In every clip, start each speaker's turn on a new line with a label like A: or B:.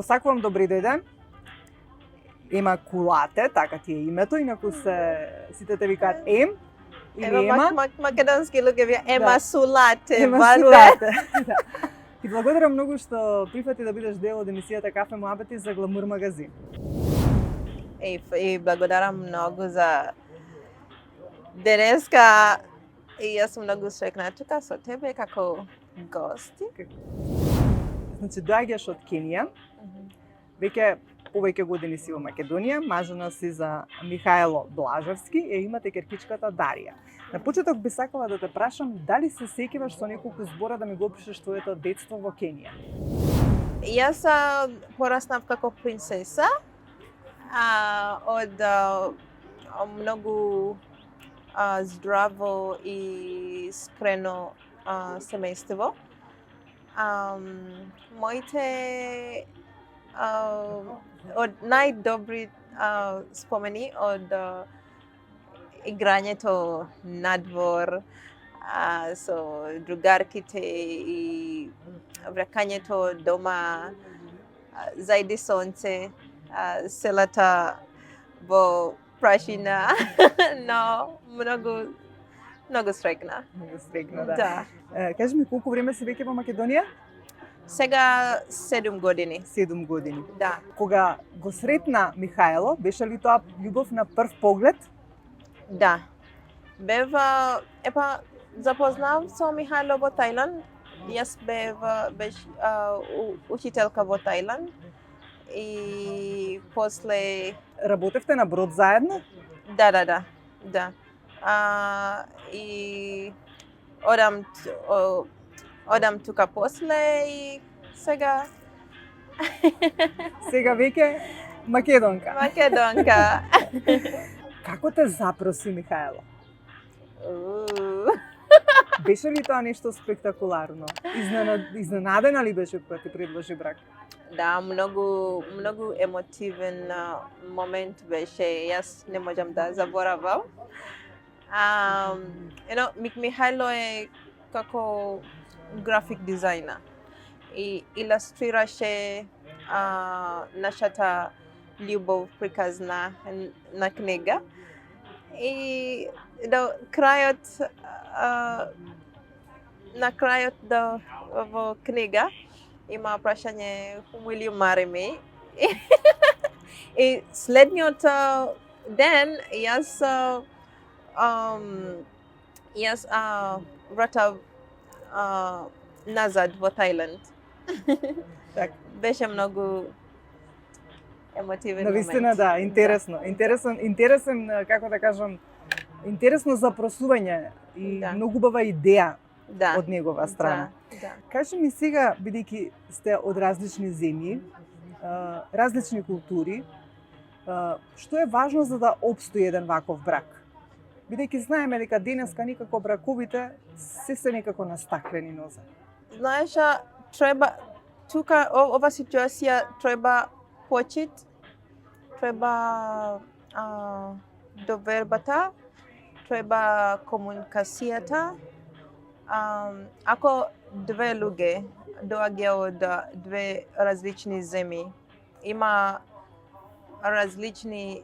A: посакувам добри дојде. Ема Кулате, така ти е името, инаку сите те викаат Ем или Ема.
B: Македонски луѓе Ема Сулате.
A: Ема Сулате. Ти благодарам многу што прифати да бидеш дел од емисијата Кафе Муабети за Гламур магазин.
B: И благодарам многу за денеска. И јас сум многу среќна тука со тебе како гости.
A: Значи, доаѓаш од Кенија, веќе повеќе години си во Македонија, мажена си за Михаело Блажевски и имате керкичката Дарија. На почеток би сакала да те прашам дали се сеќаваш со неколку збора да ми го опишеш твоето детство во Кенија?
B: Јас пораснав како принцеса од многу здраво и скрено семејство. Моите од најдобри спомени од играњето надвор со другарките и вракањето дома, зајди сонце, селата во прашина, но многу среќна.
A: Многу среќна, да.
B: Да.
A: Кажи ми, колку време си веќе во Македонија?
B: Сега 7 години.
A: 7 години.
B: Да.
A: Кога го сретна Михаело, беше ли тоа љубов на прв поглед?
B: Да. Бева, запознав со Михаело во Тајланд. Јас беше учителка во Тајланд. И после...
A: Работевте на брод заедно?
B: Да. И одам тука после и сега...
A: Сега веќе Македонка.
B: Македонка.
A: Како те запроси Михаело? Беше ли тоа нешто спектакуларно? Изненадена ли беше кога ти предложи брак?
B: Да, многу емотивен момент беше. Јас не можам да заборавам. Михаело е како график дизајнер и илустрираше нашата љубов приказна на книга. И до крајот на крајот во книга има прашање Will you marry me? И следниот ден јас вратав назад во Тајланд.
A: Так.
B: Беше многу емотивен момент.
A: Навистина, да, интересно. Интересен, како да кажам, интересно запросување и многу убава идеја од негова страна.
B: Да.
A: Кажи ми сега, бидејќи сте од различни земји, различни култури, што е важно за да опстои еден ваков брак? Бидејќи знаеме дека денеска никако браковите се некако на стаклени нозе.
B: Знаеш, треба тука ова ситуација треба почит, треба довербата, треба комуникацијата. Ако две луѓе доаѓа од две различни земји, има различни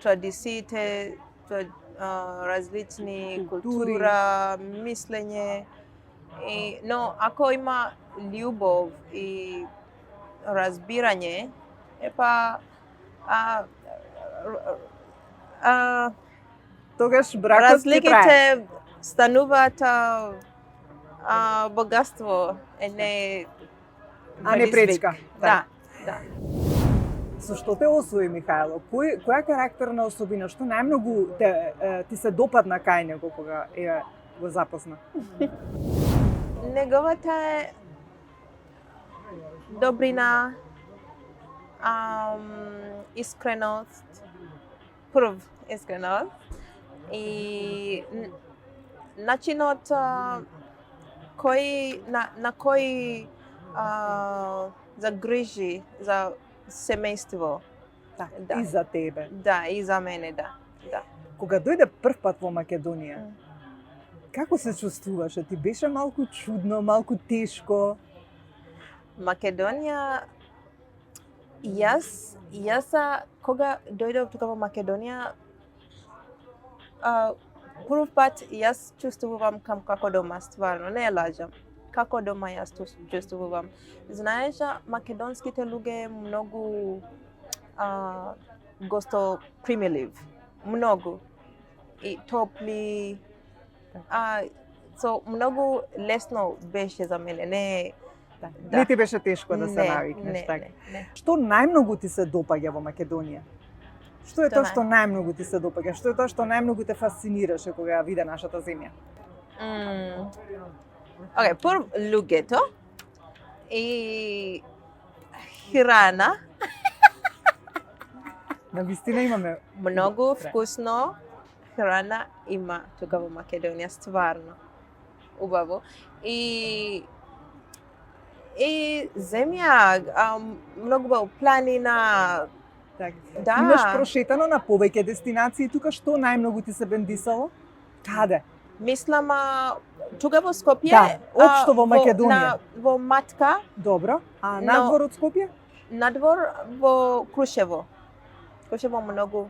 B: традициите, различни култура, мислење, но ако има љубов и разбирање,
A: тогаш бракот ќе трае.
B: Разликите стануваат богатство, не
A: пречка.
B: Да.
A: Со што те освои Михаело? Која карактерна особина, што најмногу ти се допадна кај него кога го запозна?
B: Неговата добрина, искреност, и начинот на кој загрижи за семејство.
A: Да. И за тебе.
B: Да, и за мене, да.
A: Кога дојде прв пат во Македонија, како се чувствуваше? Ти беше малку чудно, малку тешко?
B: Македонија Јас кога дојдов тука во Македонија, прв пат јас чувствувам како дома, стварно, не лажам. Како дома јас чувствувам. Знаеш, македонските луѓе многу гостопримилив, многу и топли. So многу лесно беше за мене, не. Да.
A: Не ти беше тешко да се навикнеш, така?
B: Не.
A: Што најмногу ти се допаѓа во Македонија? Што е тоа што најмногу ти се допаѓа? Што е тоа што најмногу те фасцинираше кога ја виде нашата земја?
B: Океј, прв луѓето и храна.
A: Навистина имаме
B: Многу вкусно храна има тука во Македонија, стварно. Убаво. И земја, многу бао планина.
A: така.
B: Да.
A: Имаш прошетано на повеќе дестинации тука, што најмногу ти се бендисало? Каде?
B: Мислам, тука во Скопје.
A: Да, општо во Македонија.
B: Во Матка.
A: Добро. А надвор од Скопје?
B: Надвор во Крушево. Крушево многу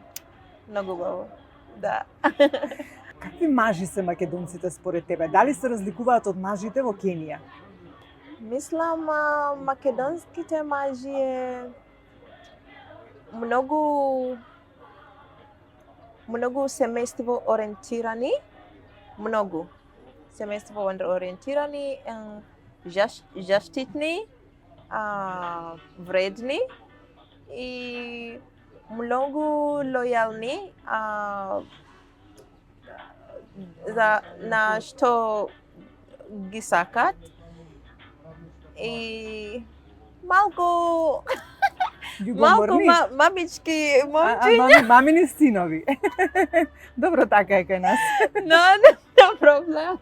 B: баво. Да.
A: Какви мажи се македонците според тебе? Дали се разликуваат од мажите во Кенија?
B: Мислам, македонските мажи е многу семејство ориентирани, многу семејство ориентирани, заштитни, вредни и многу лојални на што ги сакат и малку мамички момчиња.
A: Мамини синови. Добро, така е кај нас.
B: No проблем.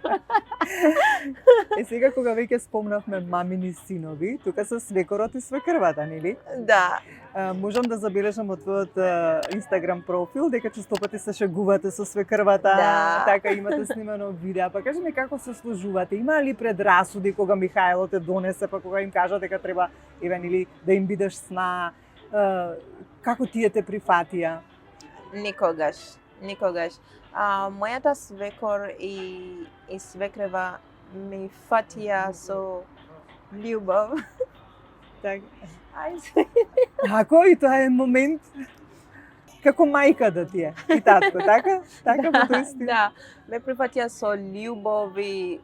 A: Сега кога веќе спомнавме мамини синови, тука се свекорот и свекрвата, нели?
B: Да.
A: Можам да забележам од твојот Инстаграм профил дека честопати се шегувате со свекрвата,
B: Да.
A: така имате снимано видеа. Па кажи ми како се сложувате? Има ли предрасуди кога Михајло те донесе, па кога им кажа дека треба нели да им бидеш сна? Како тие те прифатија?
B: Никогаш. Мојата свекор и свекрева ми фатија со љубов.
A: Так.
B: Ајде.
A: Тако и тоа е момент како мајка да ти е. И татко, така? Така по тој стил.
B: Да, ме прифатија со љубов и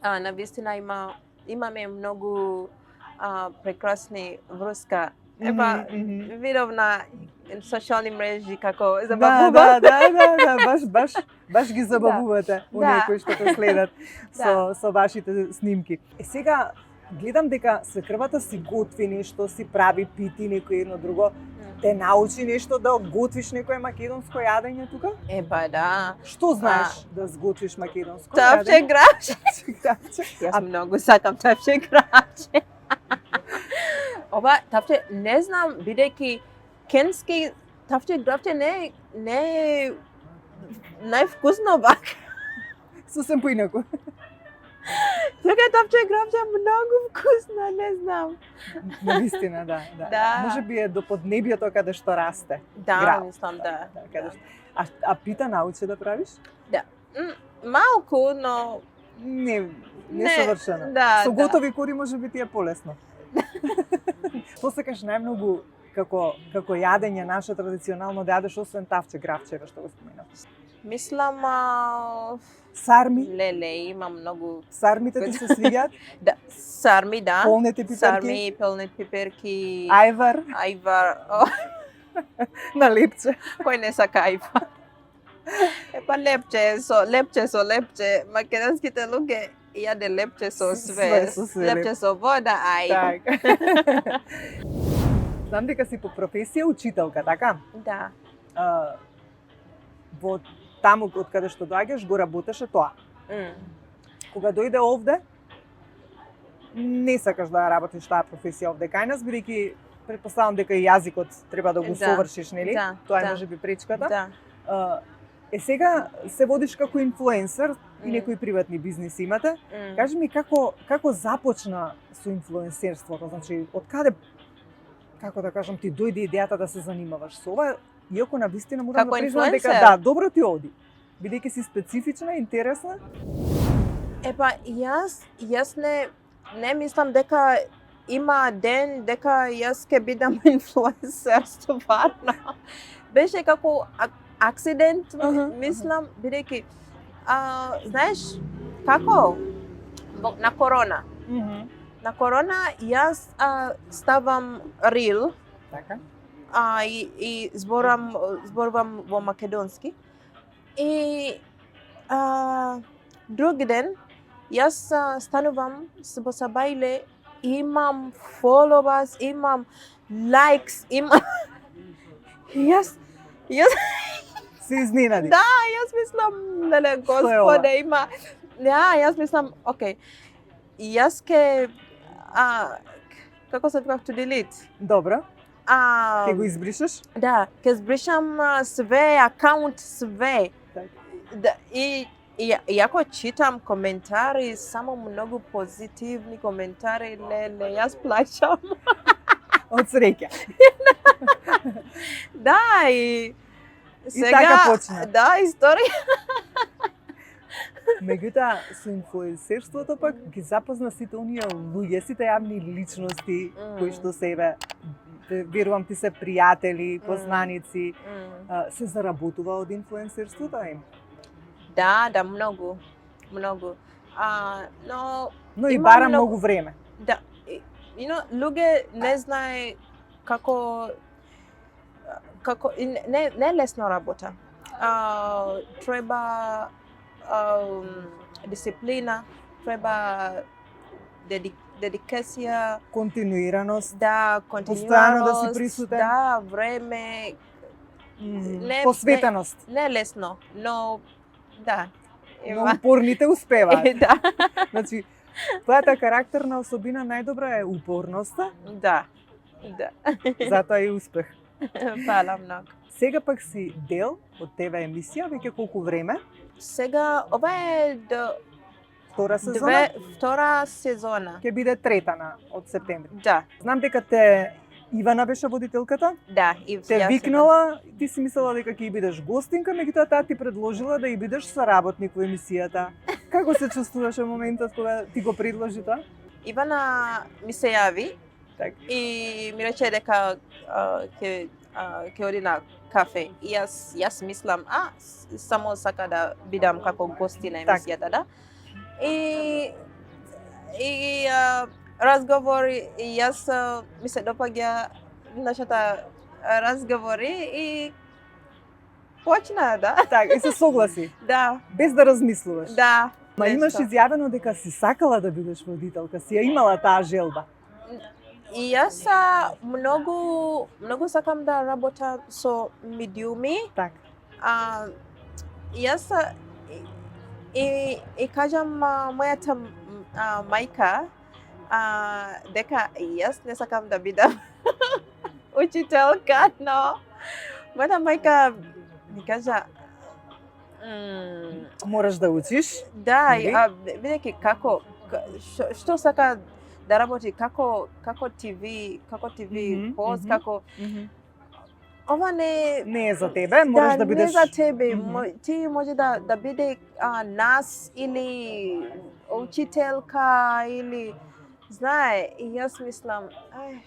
B: навистина имаме многу прекрасни врска. Епа, видов на социјални мрежи како забавува.
A: Да, баш ги забавувате оние кои што те следат со вашите снимки. Сега гледам дека свекрвата си готви нешто, си прави пити некој едно друго. Те научи нешто да готвиш некое македонско јадење тука?
B: Епа да.
A: Што знаеш да сготвиш македонско
B: Тапче граче.
A: јадење?
B: Јас многу сакам тапче граче. Ова тапче не знам, бидејќи кенски тапче граче не е највкусно бак.
A: Сосем поинаку.
B: Тука тапче граче многу вкусно, не знам.
A: Навистина, да. Може би е до поднебјето каде што расте.
B: Да,
A: граб.
B: мислам да.
A: Каде што... А пита научи да правиш?
B: Да. Малку, но
A: Не совршено.
B: Да,
A: Со готови кори може би ти е полесно. Што сакаш најмногу како јадење наше традиционално да јадеш освен тавче гравчеве што го споменав?
B: Мислам
A: Сарми?
B: леле, има многу.
A: Сармите ти се свиѓаат?
B: Да, сарми, да.
A: Полнете пиперки?
B: Сарми, пелни пиперки.
A: Ајвар?
B: Ајвар.
A: На лепче.
B: Кој не сака ајвар? Епа лепче со лепче. Македонските луѓе јаде лепче со све. Лепче со вода, ај.
A: Так. Знам дека си по професија учителка, така?
B: Да.
A: Во таму од каде што доаѓаш го работеше тоа. Кога дојде овде, не сакаш да работиш таа професија овде кај нас, бидејќи претпоставам дека и јазикот треба да го совршиш, нели? Тоа е можеби пречката.
B: Да.
A: Сега се водиш како инфлуенсер и некои приватни бизниси имате. Кажи ми како започна со инфлуенсерството, значи од каде како да кажам, ти дојде идејата да се занимаваш со ова, иако на вистина морам
B: Како
A: да признам дека
B: инфлуенсер?
A: добро ти оди. Бидејќи си специфична, интересна.
B: Епа, јас не мислам дека има ден дека јас ќе бидам инфлуенсер, стварно. Беше како акцидент, мислам, бидејќи знаеш како на корона. На корона јас ставам рил
A: Така.
B: и зборувам во македонски. И друг ден јас станувам во Сабајле, имам followers, имам likes, имам јас
A: Се изненади.
B: да, јас мислам, неле,
A: е ова?
B: Господе, има. Јас мислам, окей. Јас ке како се викав to delete.
A: Добро. Ќе го избришеш?
B: Да, ќе збришам све, акаунт све.
A: Така.
B: Да, и ако читам коментари, само многу позитивни коментари, леле, јас плачам.
A: Од среќа.
B: Да, и сега
A: така почна.
B: Да, историја.
A: Меѓутоа, со инфлуенсерството пак ги запозна сите оние луѓе, сите јавни личности кои што себе верувам ти се пријатели, познаници, се заработува од инфлуенсерството им.
B: Да, многу.
A: Но и
B: има
A: бара многу време.
B: Да, луѓе не знае како не е лесно работа. Треба дисциплина, треба дедикација,
A: Континуираност,
B: да,
A: постојано да си
B: континуираност,
A: присутен.
B: да, време,
A: посветеност.
B: не е лесно, но да,
A: Но упорните успеваат.
B: да,
A: Значи, твојата карактерна особина најдобра е упорноста,
B: да.
A: затоа и успех.
B: Фала многу.
A: Сега пак си дел од ТВ емисија, веќе колку време?
B: Сега, ова е
A: Втора сезона?
B: втора сезона.
A: Ќе биде трета од септември.
B: Да,
A: Знам дека те Ивана беше водителката,
B: да. И
A: те
B: јас
A: викнала, ти си мислела дека ќе бидеш гостинка, меѓутоа таа ти предложила да и бидеш соработник во емисијата. Како се чувствуваш во моментот кога ти го предложи тоа?
B: Ивана ми се јави
A: Так.
B: и ми рече дека ќе оди на кафе. И јас мислам, само сака да бидам како гости на емисијата, да. И разговори, и јас ми се допаѓа нашата разговори и почна, да.
A: Така, и се согласи,
B: Да,
A: без да размислуваш.
B: да.
A: Ма имаш
B: нешто.
A: изјавено дека си сакала да бидеш водителка, си ја имала таа желба.
B: И јас многу сакам да работам со медиуми.
A: Така.
B: Јас и кажам мојата мајка дека јас не сакам да бидам учителка, но мојата мајка ми кажа
A: Мораш да учиш.
B: да,
A: Нели?
B: бидејќи што сака да работи како TV
A: Мгм,
B: пост,
A: мгм.
B: како ова
A: Не е за тебе, мораш да бидеш...
B: не за тебе.
A: Мгм.
B: Ти може да биде нас или учителка или знае, и јас мислам,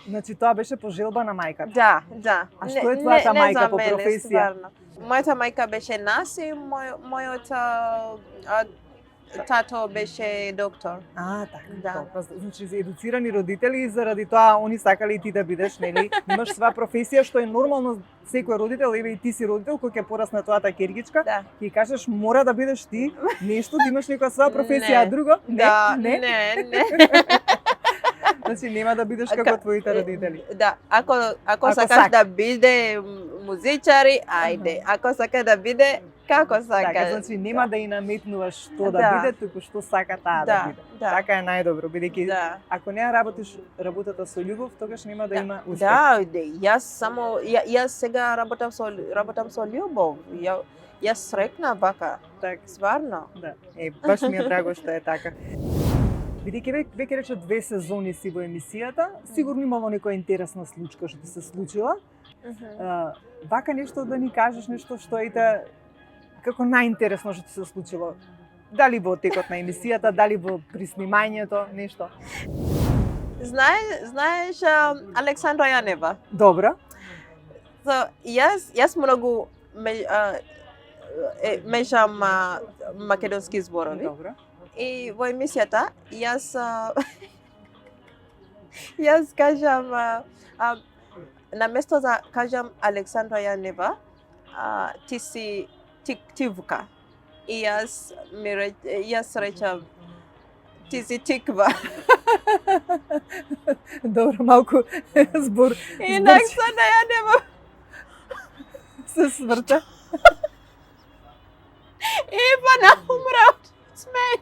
A: Значи тоа беше по желба на мајката.
B: да.
A: А што е твојата
B: не
A: мајка
B: за
A: по
B: мене,
A: професија?
B: стварно. Мојата мајка беше нас и мојот тато беше доктор.
A: Така.
B: Да.
A: Добро. Значи, за едуцирани родители и заради тоа они сакале и ти да бидеш, нели? Имаш своја професија што е нормално секој родител, еве и ти си родител кој ќе порасне твојата кергичка,
B: Да.
A: ќе кажеш мора да бидеш ти нешто, да имаш некоја своја професија,
B: Не.
A: а друго
B: Да,
A: не.
B: не.
A: Значи нема да бидеш како твоите родители.
B: Да, ако
A: Ако
B: сакаш
A: сака.
B: да биде музичари, ајде. Ако сака да биде како сака.
A: Така, значи нема да и наметнуваш што да
B: Да.
A: биде, туку што сака таа да
B: Да,
A: биде.
B: да.
A: Така е најдобро, бидејќи
B: Да.
A: ако не ја работиш работата со љубов, тогаш нема да има успех.
B: Да, јас сега работам со љубов. Јас срекна бака.
A: Така.
B: Стварно.
A: Да. Баш ми е драго што е така. Бидејќи веќе рече 2 сезони си во емисијата, сигурно имало некоја интересна случка што ти се случила. Вака нешто да ни кажеш, нешто што ете како најинтересно што ти се случило. Дали во текот на емисијата, дали во приснимањето, нешто.
B: Знаеш Александра Јанева?
A: Добро.
B: Јас многу мешам македонски зборови.
A: Добро.
B: И во емисијата јас кажам на место да кажам Александра Јанева, ти вука. И јас речам ти си тиква.
A: Добро, малку збор.
B: И на Александра Јанева
A: се сврта.
B: И па умра од смеј.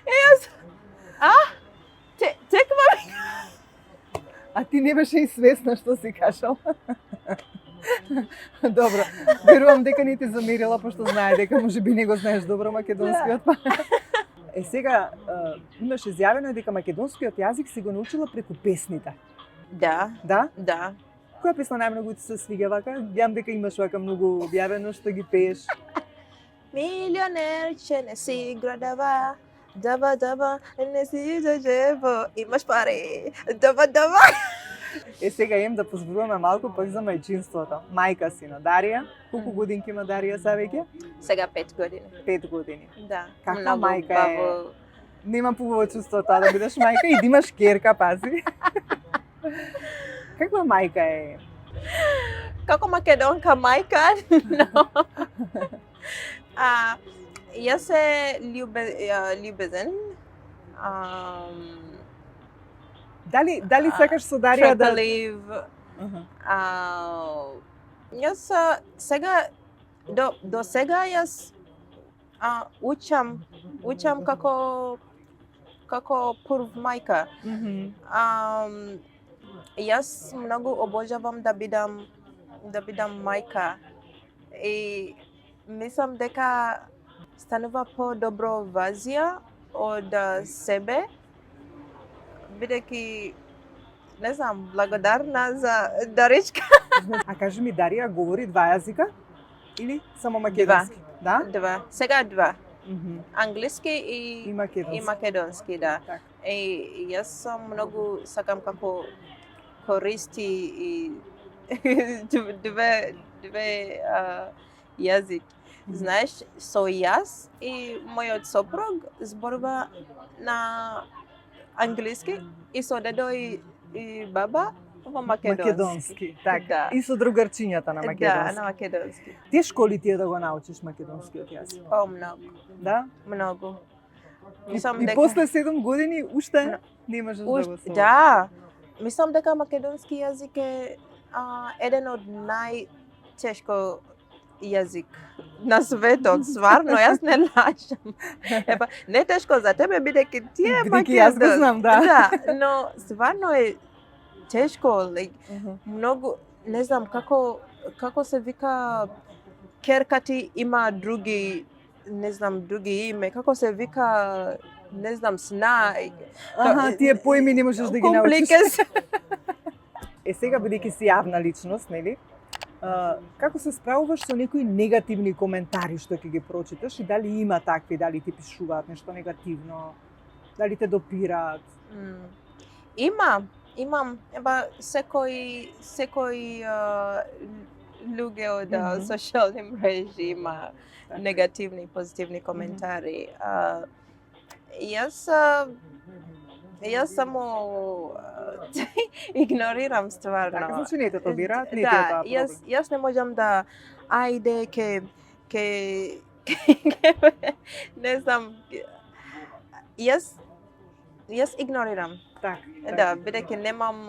B: И јас тиква ми.
A: А ти не беше и свесна што си кажал. Добро, верувам дека не ти замерила, пошто знае дека можеби не го знаеш добро македонскиот. Сега, имаш изјавено дека македонскиот јазик си го научила преку песните.
B: Да.
A: Да?
B: Да.
A: Која песна најмногу ти се свиѓа вака? Гледам дека имаш вака многу објавено што ги пееш.
B: Милионер че не си градава, даба, не си зажево, имаш пари, даба.
A: Сега имам да позборуваме малку пак за мајчинството. Мајка си на Дарија. Колку годинки има Дарија са веќе?
B: Сега 5 години.
A: 5 години.
B: Да.
A: Каква мајка е? Немам побаво чувство тоа да бидеш мајка и да имаш керка, пази. Каква мајка е?
B: Како македонка мајка? No. Јас е љубезен.
A: Дали сакаш со Дарија да...
B: Јас сега до сега јас учам како прв мајка. Јас многу обожавам да бидам мајка и мислам дека станува по-добро вазија од себе, бидејќи не знам, благодарна за даричка.
A: А кажи ми, Дарија говори 2 јазика или само македонски? Да?
B: 2. Сега 2. Англиски и македонски, да.
A: Так.
B: И јас сам многу сакам како користи и две јазик. Знаеш, со јас и мојот сопруг зборува на англиски и со дедо и баба во македонски.
A: Так.
B: Да.
A: И со другарчињата на македонски.
B: Да, на македонски.
A: Тешко ли ти е да го научиш македонскиот јазик?
B: О, многу.
A: Да?
B: Многу.
A: И после 7 години уште не можеш да го совладаш.
B: Да. Мислам дека македонски јазик е еден од најтешко јазик на светот, стварно, јас не лажам. Не тешко за тебе, бидејќи ти е македонски.
A: Јас го знам, да.
B: Да, но стварно е тешко, многу, не знам како се вика, керка ти има други име, како се вика, не знам, сна.
A: Тие поими не можеш да ги научиш. Сега бидејќи си јавна личност, нели? Како се справуваш со некои негативни коментари што ќе ги прочиташ и дали има такви, дали ти пишуваат нешто негативно, дали те допираат?
B: Имам, секој луѓе од социјални мрежи има негативни и позитивни коментари. Јас само игнорирам стварно.
A: Така, значи не те добираат, не ти е тоа проблем.
B: Јас не можам да не знам. Јас игнорирам.
A: Так.
B: Да, бидејќи немам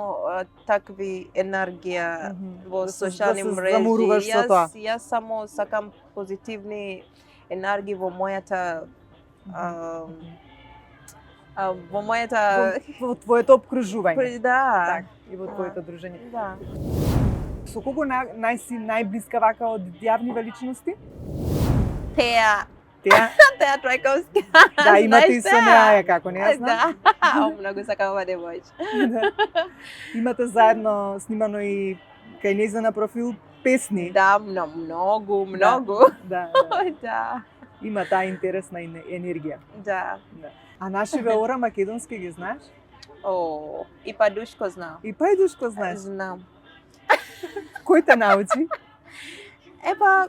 B: такви енергија во социјални мрежи.
A: Замуруваш со тоа.
B: Јас само сакам позитивни енергии во мојата
A: во твоето опкружување.
B: Да.
A: Так, и во твоето дружење.
B: Да.
A: Со кого си најблиска вака од јавни величности?
B: Теа Теа Трајковски.
A: да, имате и
B: Знаеш
A: со неа, како не ја знам.
B: Да. Многу сакам ова девојче.
A: Да. Имате заедно снимано и кај нејзина профил песни.
B: Да, многу.
A: Да.
B: Да.
A: Има таа интересна енергија.
B: Да.
A: А нашиве ора македонски ги знаеш?
B: О, и Падушко знам.
A: И Пајдушко знаеш?
B: Знам.
A: Кој те научи?
B: Епа,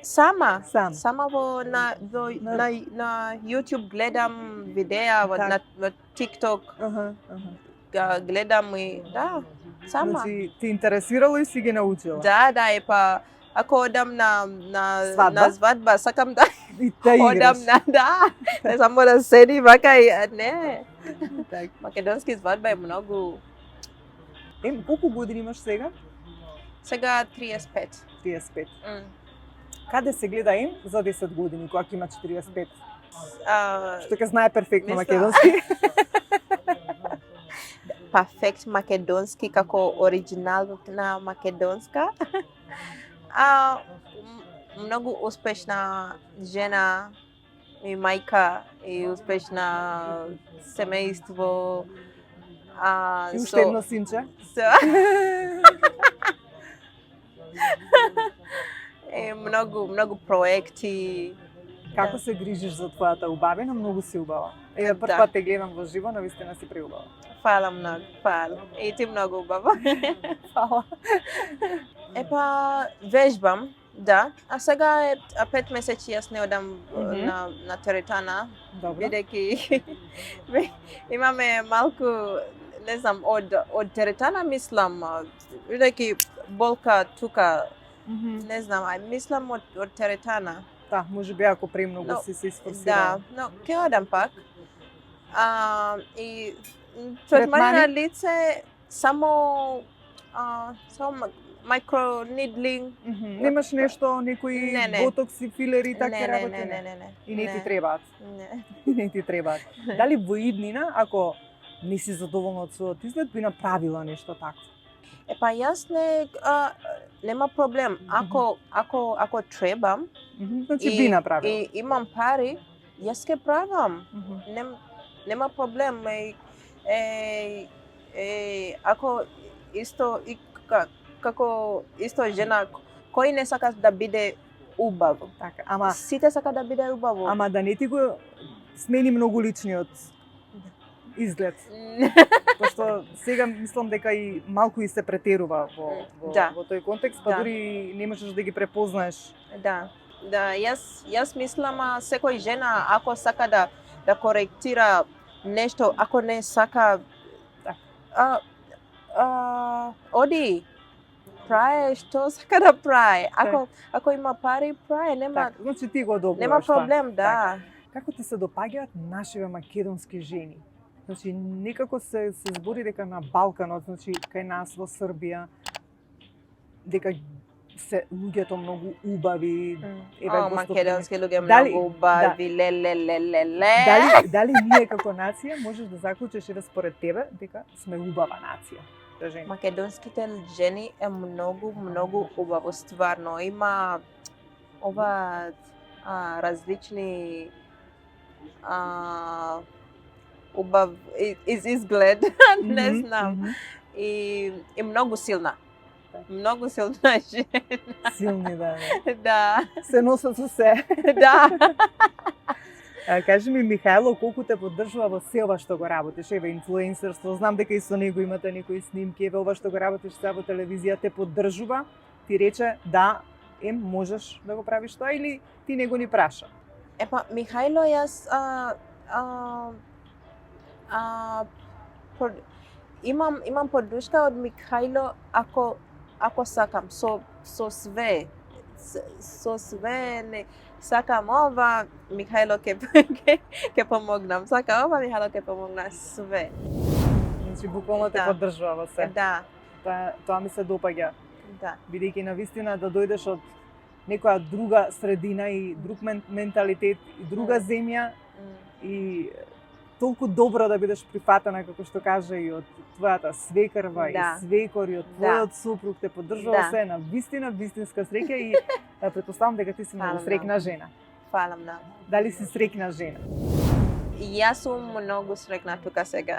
B: сама.
A: Сам.
B: Сама на YouTube гледам видеа, на TikTok гледам и да, сама.
A: Значи, те интересирало и си ги научила?
B: Да, епа, ако одам на
A: Свадба?
B: свадба, сакам да
A: И да
B: одам
A: играш.
B: не само да седи вака и не.
A: Так.
B: Македонски свадба е многу.
A: Колку години имаш сега?
B: Сега 35.
A: 35.
B: М.
A: Каде се гледа за 10 години, кога ќе има 45?
B: А,
A: Што ќе знае перфектно
B: мисла-
A: македонски?
B: перфект македонски како оригинал на македонска. Многу успешна жена и мајка и успешна семејство.
A: И уште едно синче?
B: Многу проекти.
A: Како се грижиш за твојата убавина? Многу си убава. Прв
B: Да.
A: пат те гледам во живо, навистина си преубава.
B: Фала многу, фала. И ти многу убава.
A: Фала.
B: Епа, вежбам, да. А сега е 5 месеци јас не одам
A: Мгм.
B: на теретана,
A: Добро.
B: бидејќи имаме малку, не знам, од теретана мислам, бидејќи болка тука,
A: Мгм.
B: не знам, мислам од теретана.
A: Да, може би ако премногу
B: Но,
A: си се
B: Да,
A: isforsirala.
B: но ќе одам пак. И третмани на лице само micro needling.
A: Немаш нешто, некои
B: Не.
A: ботокси, филери и такви
B: Не.
A: работи? И не ти требаат.
B: Не.
A: И не ти требаат. Дали во иднина, ако не си задоволна од својот изглед, би направила нешто такво?
B: Епа јас нема проблем. Ако требам
A: Значи би направила.
B: и имам пари, јас ќе правам. Нема проблем. Ако исто како исто жена, кој не сака да биде убав?
A: Така, ама
B: Сите сака да биде убаво.
A: да не ти го смени многу личниот изглед. Пошто сега мислам дека и малку и се претерува
B: Да.
A: во тој контекст, па
B: Да.
A: дури не можеш да ги препознаеш.
B: Да, јас мислам секој жена ако сака да коректира нешто, ако не сака оди прај што сака да прај. Ако има пари, прај, нема
A: Так, значи ти го одобруваш.
B: нема
A: тоа.
B: проблем, да.
A: Како ти се допаѓаат нашиве македонски жени? Значи, некако се збори дека на Балканот, значи кај нас во Србија, дека се луѓето многу убави.
B: Македонски луѓе
A: Дали-
B: многу убави, лелелелеле.
A: Дали ние како нација можеш да заклучиш или според тебе дека сме убава нација? За жени?
B: Македонските жени е многу убаво, стварно. Има ова различни убав изглед, не знам. И многу силна. Многу силна жена.
A: Силни, да.
B: Да,
A: Се носат со се.
B: да.
A: Кажи ми, Михајло, колку те поддржува во се ова што го работиш? Еве, инфлуенсерство, знам дека и со него имате некои снимки, еве, ова што го работиш сега во телевизија, те поддржува? Ти рече, да, можеш да го правиш тоа или ти не го ни праша?
B: Епа, Михајло, јас имам поддршка од Михајло ако сакам, со све. Со све не сакам ова, Михајло ќе помогнам. Сака ова, Михајло ќе помогна све.
A: Значи, буквално те
B: Да.
A: поддржува во се.
B: Да,
A: Тоа ми се допаѓа.
B: да.
A: Бидејќи навистина да дојдеш од некоја друга средина и друг менталитет и друга земја и толку добро да бидеш прифатена, како што кажа, и од твојата свекрва
B: Да.
A: и свекор и од твојот супруг те поддржува
B: Да.
A: се на вистинска среќа и претпоставам дека ти си многу
B: Фала
A: среќна жена.
B: Фала многу.
A: Дали си среќна жена?
B: Јас сум многу среќна тука сега.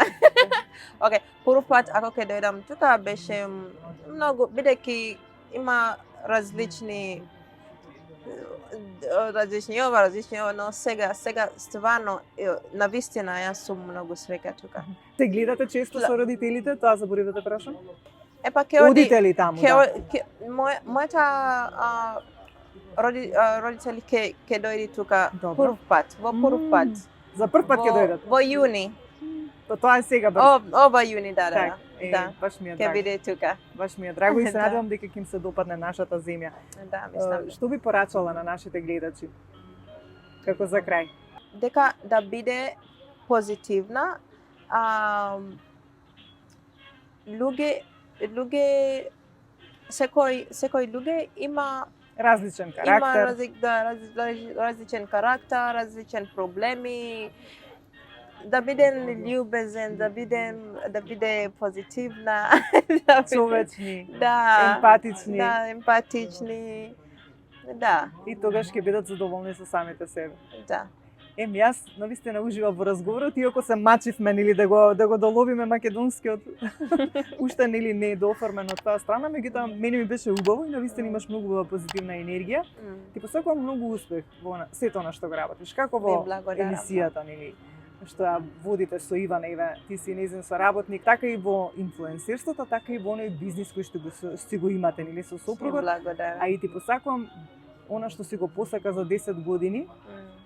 B: Океј, прв пат ако ќе дојдам тука беше многу, бидејќи има различни ова, но сега стварно навистина јас сум многу среќна тука.
A: Се гледате често со родителите? Тоа заборив да те прашам.
B: Епа ќе оди.
A: Одите ли таму? Да.
B: Мојата родители ќе дојди тука
A: Добро.
B: прв пат, во прв пат.
A: За прв пат ќе дојдат?
B: Во јуни.
A: Тоа е сега брзо.
B: Ова јуни, да.
A: Так,
B: Да.
A: баш ми е
B: Ќе
A: драго.
B: биде тука.
A: Баш ми е драго и се
B: Да.
A: надевам дека ќе им се допадне нашата земја.
B: Да, мислам.
A: Што би порачала на нашите гледачи? Како за крај?
B: Дека да биде позитивна, луѓе секој луѓе има
A: Различен карактер.
B: различен карактер, различен проблеми. Да бидем љубезен, да биде позитивна, да
A: Човечни,
B: да,
A: емпатични.
B: Да, емпатични. Да,
A: И тогаш ќе бидат задоволни со самите себе.
B: да.
A: Јас навистина уживав во разговорот, иако се мачивме нели да го доловиме македонскиот уште нели не е дооформен од таа страна, меѓутоа мене ми беше убаво и навистина имаш многу позитивна енергија. Ти посакувам многу успех во сето на што го работиш. Како во
B: Ви благодарам.
A: емисијата нели што ја водите со Ивана, ти си нејзин соработник, така и во инфлуенсерството, така и во оној бизнис кој што си го имате нели со сопругот.
B: Благодарам.
A: А и ти посакувам она што си го посака за 10 години,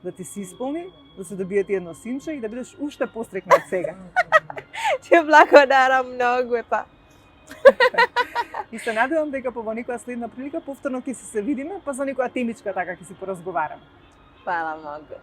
A: да ти се исполни, да се добиете едно синче и да бидеш уште пострекна од сега.
B: Ти благодарам многу, епа.
A: И се надевам дека по некоја следна прилика повторно ќе се видиме, па за некоја темичка така ќе си поразговараме.
B: Фала многу.